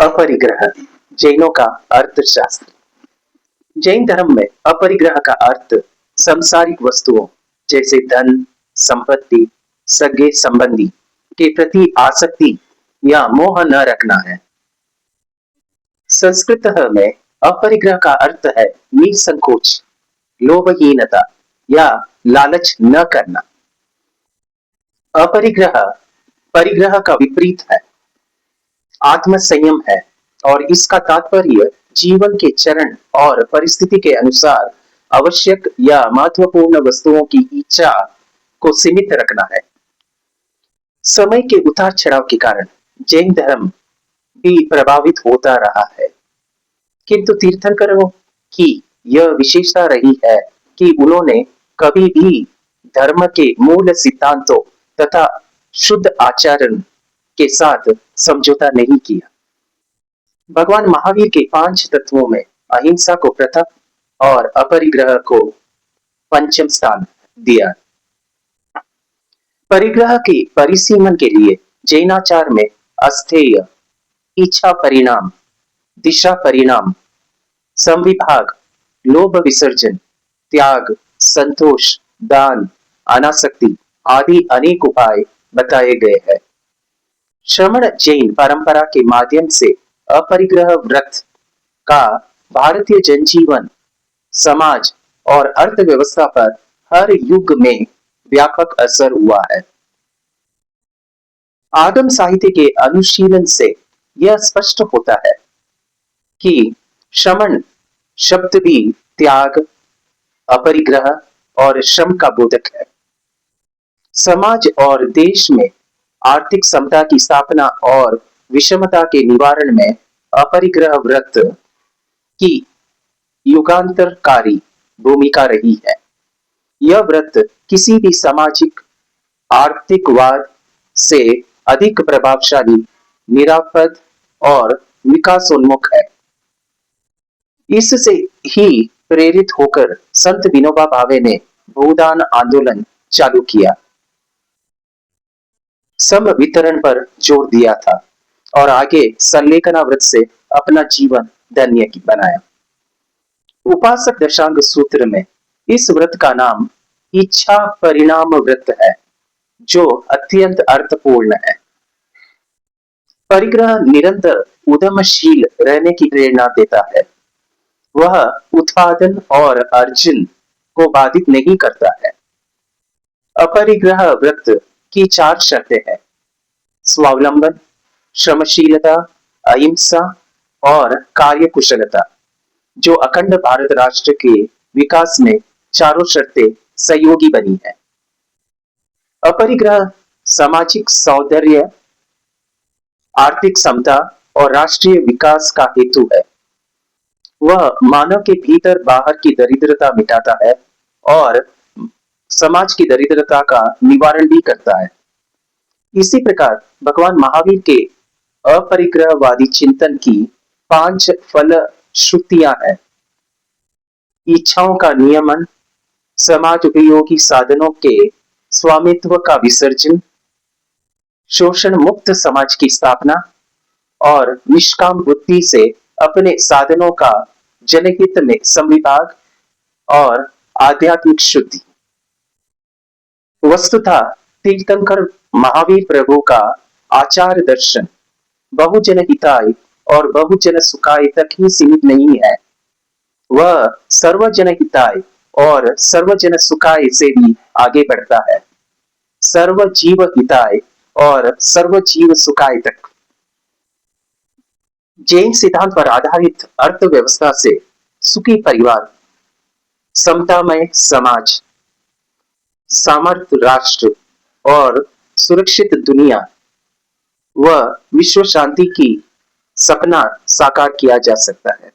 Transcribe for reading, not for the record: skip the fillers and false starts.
अपरिग्रह जैनों का अर्थशास्त्र। जैन धर्म में अपरिग्रह का अर्थ सांसारिक वस्तुओं जैसे धन, संपत्ति, सगे संबंधी के प्रति आसक्ति या मोह न रखना है। संस्कृत में अपरिग्रह का अर्थ है निसंकोच, लोभहीनता या लालच न करना। अपरिग्रह परिग्रह का विपरीत है, आत्म संयम है और इसका तात्पर्य जीवन के चरण और परिस्थिति के अनुसार आवश्यक या महत्वपूर्ण वस्तुओं की इच्छा को सीमित रखना है। समय के उतार चढ़ाव के कारण जैन धर्म भी प्रभावित होता रहा है, किंतु तीर्थंकरों की यह विशेषता रही है कि उन्होंने कभी भी धर्म के मूल सिद्धांतों तथा शुद्ध आचरण के साथ समझौता नहीं किया। भगवान महावीर के 5 तत्वों में अहिंसा को प्रथम और अपरिग्रह को पंचम स्थान दिया। परिग्रह के परिसीमन के लिए जैनाचार में अस्थेय, इच्छा परिणाम, दिशा परिणाम, संविभाग, लोभ विसर्जन, त्याग, संतोष, दान, अनासक्ति आदि अनेक उपाय बताए गए हैं। श्रमण जैन परंपरा के माध्यम से अपरिग्रह व्रत का भारतीय जनजीवन, समाज और अर्थव्यवस्था पर हर युग में व्यापक असर हुआ है। आगम साहित्य के अनुशीलन से यह स्पष्ट होता है कि श्रमण शब्द भी त्याग, अपरिग्रह और श्रम का बोधक है। समाज और देश में आर्थिक समता की स्थापना और विषमता के निवारण में अपरिग्रह व्रत की युगांतरकारी भूमिका रही है। यह व्रत किसी भी सामाजिक आर्थिकवाद से अधिक प्रभावशाली, निरापद और विकासोन्मुख है। इससे ही प्रेरित होकर संत विनोबा भावे ने भूदान आंदोलन चालू किया, सम वितरण पर जोर दिया था और आगे संलेखना व्रत से अपना जीवन धन्य बनाया। उपासक दशांग सूत्र में इस व्रत का नाम इच्छा परिणाम व्रत है, जो अत्यंत अर्थपूर्ण है। परिग्रह निरंतर उद्यमशील रहने की प्रेरणा देता है। वह उत्पादन और अर्जन को बाधित नहीं करता है। अपरिग्रह व्रत की 4 शर्तें हैं: स्वावलंबन, श्रमशीलता, अहिंसा और कार्यकुशलता, जो अखंड भारत राष्ट्र के विकास में चारों शर्तें सहयोगी बनी है। अपरिग्रह सामाजिक सौंदर्य, आर्थिक समता और राष्ट्रीय विकास का हेतु है। वह मानव के भीतर बाहर की दरिद्रता मिटाता है और समाज की दरिद्रता का निवारण भी करता है। इसी प्रकार भगवान महावीर के अपरिग्रहवादी चिंतन की 5 फलश्रुतियां हैं: इच्छाओं का नियमन, समाज उपयोगी साधनों के स्वामित्व का विसर्जन, शोषण मुक्त समाज की स्थापना और निष्काम बुद्धि से अपने साधनों का जनहित में संविभाग और आध्यात्मिक शुद्धि। वस्तुतः तीर्थंकर महावीर प्रभु का आचार दर्शन बहुजन हिताय और बहुजन सुखाय तक ही सीमित नहीं है। वह सर्वजन हिताय और सर्वजन सुखाय से भी आगे बढ़ता है, सर्व जीव हिताय और सर्व जीव सुखाय तक। जैन सिद्धांत पर आधारित अर्थव्यवस्था से सुखी परिवार, समतामय समाज, सामर्थ्य राष्ट्र और सुरक्षित दुनिया व विश्व शांति की सपना साकार किया जा सकता है।